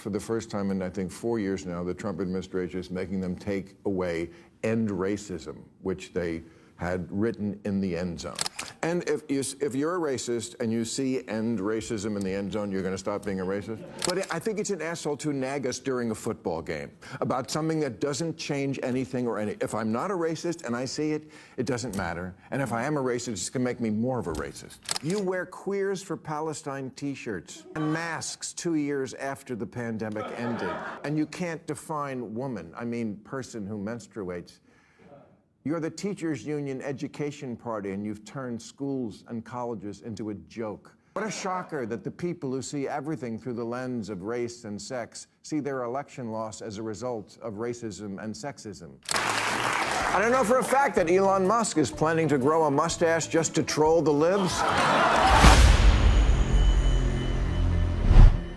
for the first time in, I think, 4 years now, the Trump administration is making them take away end racism, which they had written in the end zone. And if you're a racist and you see end racism in the end zone, you're going to stop being a racist? But I think it's an asshole to nag us during a football game about something that doesn't change anything or any. If I'm not a racist and I see it, it doesn't matter. And if I am a racist, it's going to make me more of a racist. You wear Queers for Palestine t-shirts and masks 2 years after the pandemic ended. And you can't define woman, I mean person who menstruates. You're the teachers' union education party, and you've turned schools and colleges into a joke. What a shocker that the people who see everything through the lens of race and sex see their election loss as a result of racism and sexism. I don't know for a fact that Elon Musk is planning to grow a mustache just to troll the libs.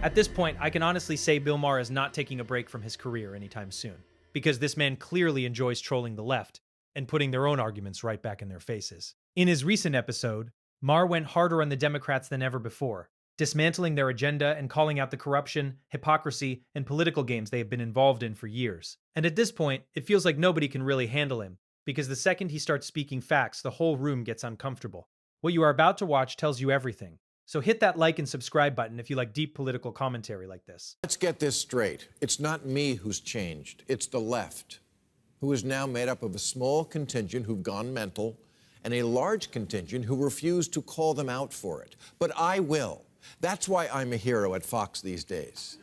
At this point, I can honestly say Bill Maher is not taking a break from his career anytime soon, because this man clearly enjoys trolling the left and putting their own arguments right back in their faces. In his recent episode, Maher went harder on the Democrats than ever before, dismantling their agenda and calling out the corruption, hypocrisy, and political games they have been involved in for years. And at this point, it feels like nobody can really handle him, because the second he starts speaking facts, the whole room gets uncomfortable. What you are about to watch tells you everything. So hit that like and subscribe button if you like deep political commentary like this. Let's get this straight. It's not me who's changed. It's the left, who is now made up of a small contingent who've gone mental and a large contingent who refuse to call them out for it. But I will. That's why I'm a hero at Fox these days.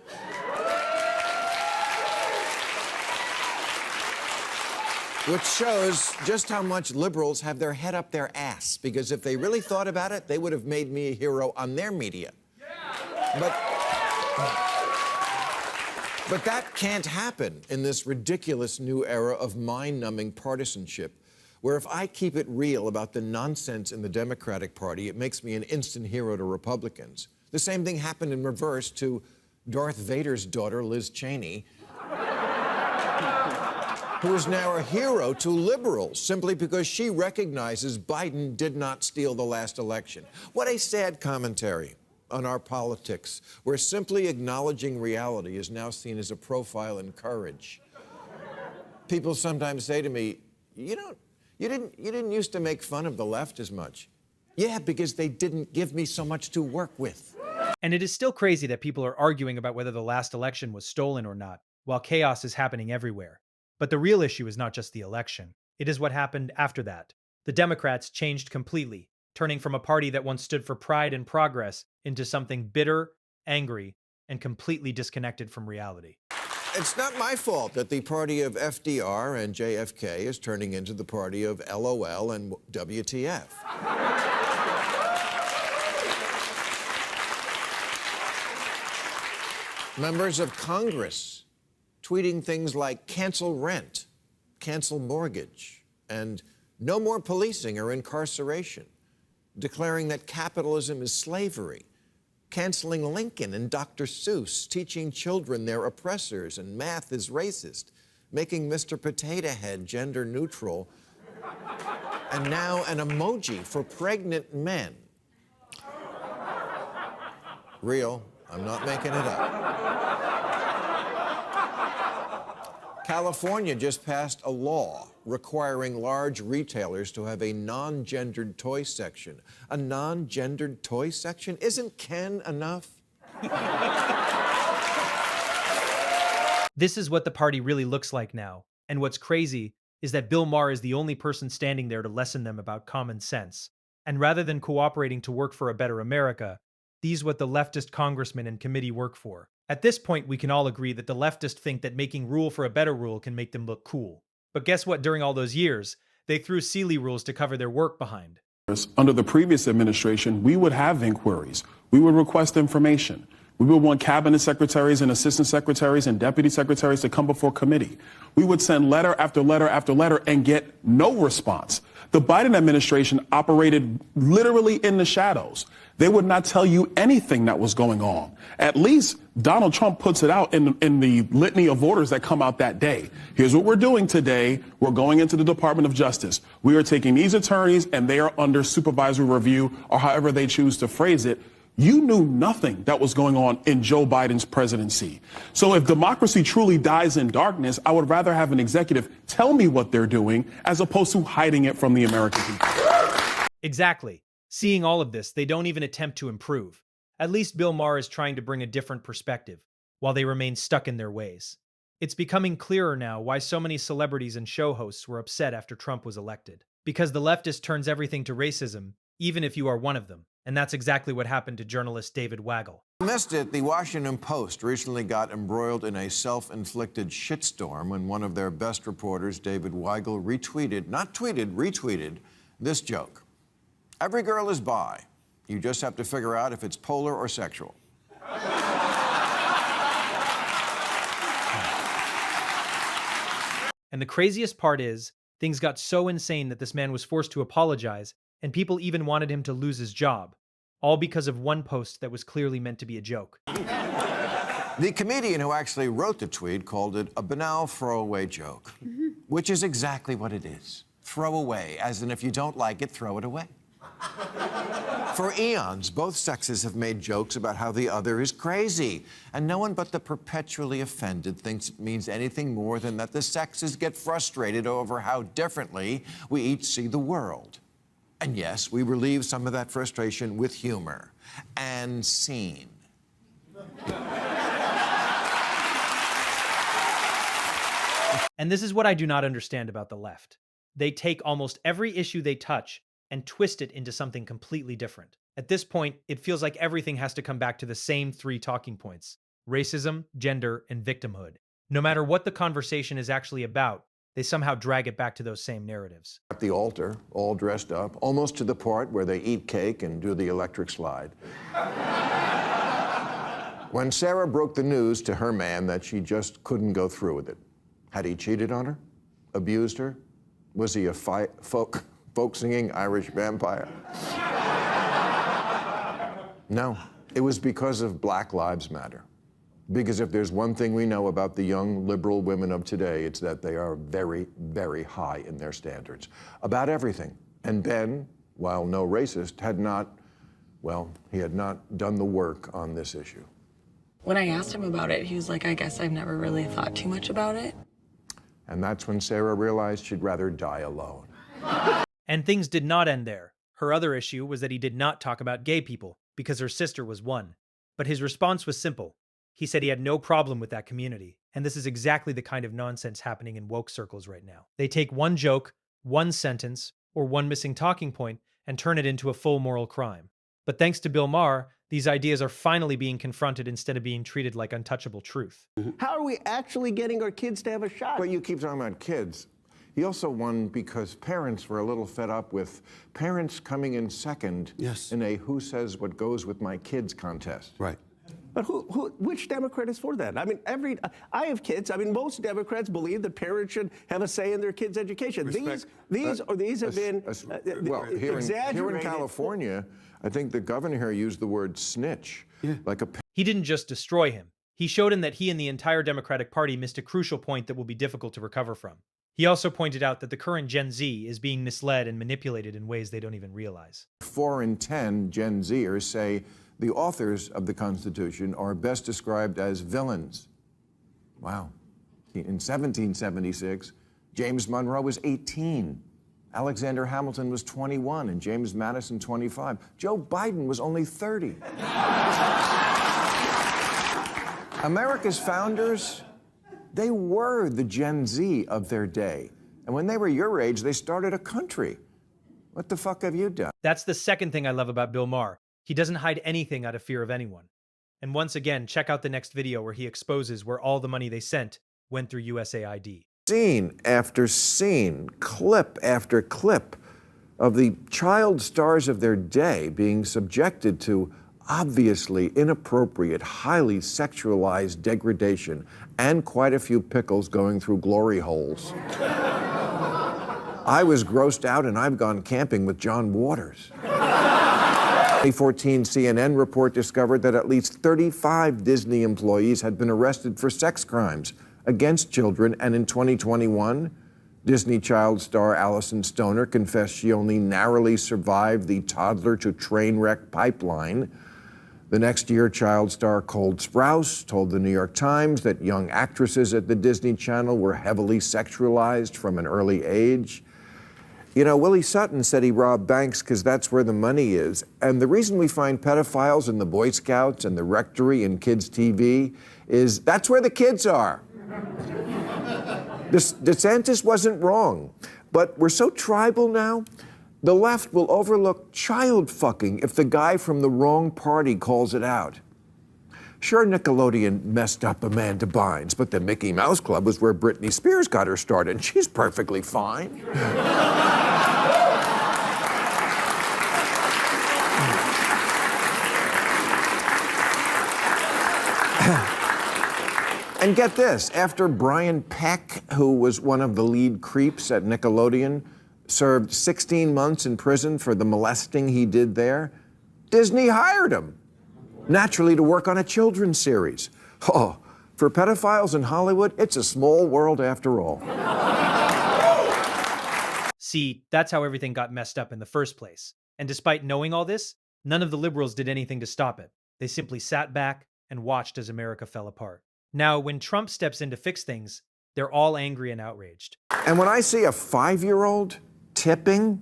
Which shows just how much liberals have their head up their ass, because if they really thought about it, they would have made me a hero on their media. But that can't happen in this ridiculous new era of mind-numbing partisanship, where if I keep it real about the nonsense in the Democratic Party, it makes me an instant hero to Republicans. The same thing happened in reverse to Darth Vader's daughter, Liz Cheney, who is now a hero to liberals simply because she recognizes Biden did not steal the last election. What a sad commentary on our politics, where simply acknowledging reality is now seen as a profile in courage. People sometimes say to me, you didn't used to make fun of the left as much. Yeah, because they didn't give me so much to work with. And it is still crazy that people are arguing about whether the last election was stolen or not, while chaos is happening everywhere. But the real issue is not just the election. It is what happened after that. The Democrats changed completely, turning from a party that once stood for pride and progress into something bitter, angry, and completely disconnected from reality. It's not my fault that the party of FDR and JFK is turning into the party of LOL and WTF. Members of Congress tweeting things like cancel rent, cancel mortgage, and no more policing or incarceration, declaring that capitalism is slavery, canceling Lincoln and Dr. Seuss, teaching children they're oppressors and math is racist, making Mr. Potato Head gender neutral, and now an emoji for pregnant men. Real, I'm not making it up. California just passed a law requiring large retailers to have a non-gendered toy section. A non-gendered toy section? Isn't Ken enough? This is what the party really looks like now. And what's crazy is that Bill Maher is the only person standing there to lessen them about common sense. And rather than cooperating to work for a better America, these what the leftist congressmen and committee work for. At this point, we can all agree that the leftists think that making rule for a better rule can make them look cool. But guess what? During all those years, they threw silly rules to cover their work behind. Under the previous administration, we would have inquiries. We would request information. We would want cabinet secretaries and assistant secretaries and deputy secretaries to come before committee. We would send letter after letter after letter and get no response. The Biden administration operated literally in the shadows. They would not tell you anything that was going on. At least Donald Trump puts it out in the litany of orders that come out that day. Here's what we're doing today. We're going into the Department of Justice. We are taking these attorneys and they are under supervisory review, or however they choose to phrase it. You knew nothing that was going on in Joe Biden's presidency. So if democracy truly dies in darkness, I would rather have an executive tell me what they're doing as opposed to hiding it from the American people. Exactly. Seeing all of this, they don't even attempt to improve. At least Bill Maher is trying to bring a different perspective, while they remain stuck in their ways. It's becoming clearer now why so many celebrities and show hosts were upset after Trump was elected. Because the leftist turns everything to racism, even if you are one of them. And that's exactly what happened to journalist David Waggle. Missed it. The Washington Post recently got embroiled in a self-inflicted shitstorm when one of their best reporters, David Weigel, retweeted this joke. Every girl is bi. You just have to figure out if it's polar or sexual. And the craziest part is, things got so insane that this man was forced to apologize, and people even wanted him to lose his job, all because of one post that was clearly meant to be a joke. The comedian who actually wrote the tweet called it a banal throwaway joke, which is exactly what it is. Throwaway, as in if you don't like it, throw it away. For eons, both sexes have made jokes about how the other is crazy, and no one but the perpetually offended thinks it means anything more than that the sexes get frustrated over how differently we each see the world. And yes, we relieve some of that frustration with humor and scene. And this is what I do not understand about the left. They take almost every issue they touch and twist it into something completely different. At this point, it feels like everything has to come back to the same three talking points: racism, gender, and victimhood. No matter what the conversation is actually about, they somehow drag it back to those same narratives. At the altar, all dressed up, almost to the part where they eat cake and do the electric slide. When Sarah broke the news to her man that she just couldn't go through with it, had he cheated on her? Abused her? Was he a folk-singing Irish vampire? No, it was because of Black Lives Matter. Because if there's one thing we know about the young liberal women of today, it's that they are very, very high in their standards about everything. And Ben, while no racist, had not done the work on this issue. When I asked him about it, he was like, I guess I've never really thought too much about it. And that's when Sarah realized she'd rather die alone. And things did not end there. Her other issue was that he did not talk about gay people, because her sister was one. But his response was simple. He said he had no problem with that community, and this is exactly the kind of nonsense happening in woke circles right now. They take one joke, one sentence, or one missing talking point and turn it into a full moral crime. But thanks to Bill Maher, these ideas are finally being confronted instead of being treated like untouchable truth. How are we actually getting our kids to have a shot? But you keep talking about kids. He also won because parents were a little fed up with parents coming in second in a who says what goes with my kids contest. Right. But which Democrat is for that? I mean, I have kids. I mean, most Democrats believe that parents should have a say in their kids' education. These have been here exaggerated. in California, I think the governor here used the word snitch. Like a. He didn't just destroy him. He showed him that he and the entire Democratic Party missed a crucial point that will be difficult to recover from. He also pointed out that the current Gen Z is being misled and manipulated in ways they don't even realize. 4 in 10 Gen Zers say the authors of the Constitution are best described as villains. Wow. In 1776, James Monroe was 18. Alexander Hamilton was 21 and James Madison 25. Joe Biden was only 30. America's founders, they were the Gen Z of their day. And when they were your age, they started a country. What the fuck have you done? That's the second thing I love about Bill Maher. He doesn't hide anything out of fear of anyone. And once again, check out the next video where he exposes where all the money they sent went through USAID. Scene after scene, clip after clip of the child stars of their day being subjected to obviously inappropriate, highly sexualized degradation, and quite a few pickles going through glory holes. I was grossed out and I've gone camping with John Waters. 2014 CNN report discovered that at least 35 Disney employees had been arrested for sex crimes against children, and in 2021, Disney child star Allison Stoner confessed she only narrowly survived the toddler to train wreck pipeline. The next year, child star Cole Sprouse told the New York Times that young actresses at the Disney Channel were heavily sexualized from an early age. You know, Willie Sutton said he robbed banks because that's where the money is. And the reason we find pedophiles in the Boy Scouts and the Rectory and kids' TV is that's where the kids are. DeSantis wasn't wrong, but we're so tribal now. The left will overlook child fucking if the guy from the wrong party calls it out. Sure, Nickelodeon messed up Amanda Bynes, but the Mickey Mouse Club was where Britney Spears got her started, and she's perfectly fine. And get this, after Brian Peck, who was one of the lead creeps at Nickelodeon, served 16 months in prison for the molesting he did there, Disney hired him, naturally to work on a children's series. Oh, for pedophiles in Hollywood, it's a small world after all. See, that's how everything got messed up in the first place. And despite knowing all this, none of the liberals did anything to stop it. They simply sat back and watched as America fell apart. Now, when Trump steps in to fix things, they're all angry and outraged. And when I see a 5-year-old tipping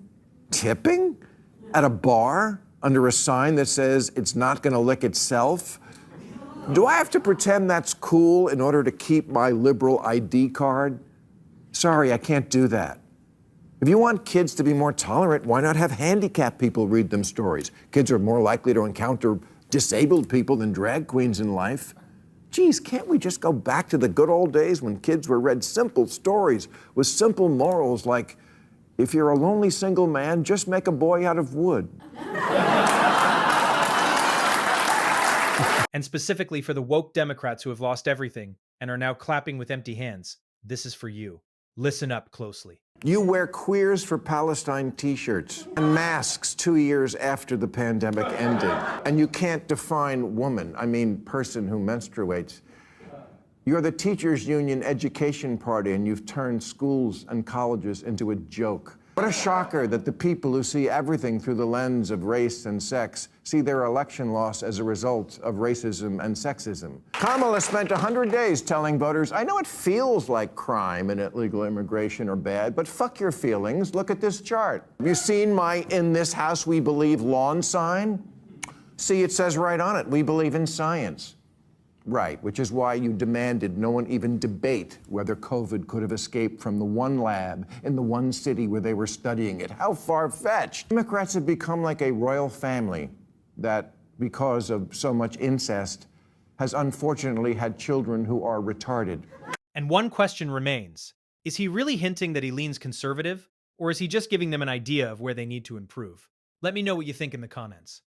at a bar under a sign that says it's not going to lick itself, do I have to pretend that's cool in order to keep my liberal ID card? Sorry, I can't do that. If you want kids to be more tolerant, why not have handicapped people read them stories? Kids are more likely to encounter disabled people than drag queens in life. Geez, can't we just go back to the good old days when kids were read simple stories with simple morals like, if you're a lonely single man, just make a boy out of wood. And specifically for the woke Democrats who have lost everything and are now clapping with empty hands, this is for you. Listen up closely. You wear Queers for Palestine t-shirts and masks 2 years after the pandemic ended. And you can't define woman, I mean person who menstruates. You're the teachers' union education party and you've turned schools and colleges into a joke. What a shocker that the people who see everything through the lens of race and sex see their election loss as a result of racism and sexism. Kamala spent 100 days telling voters, I know it feels like crime and illegal immigration are bad, but fuck your feelings. Look at this chart. Have you seen my "In this house we believe" lawn sign? See, it says right on it, we believe in science. Right, which is why you demanded no one even debate whether COVID could have escaped from the one lab in the one city where they were studying it. How far-fetched. Democrats have become like a royal family that, because of so much incest, has unfortunately had children who are retarded. And one question remains. Is he really hinting that he leans conservative, or is he just giving them an idea of where they need to improve? Let me know what you think in the comments.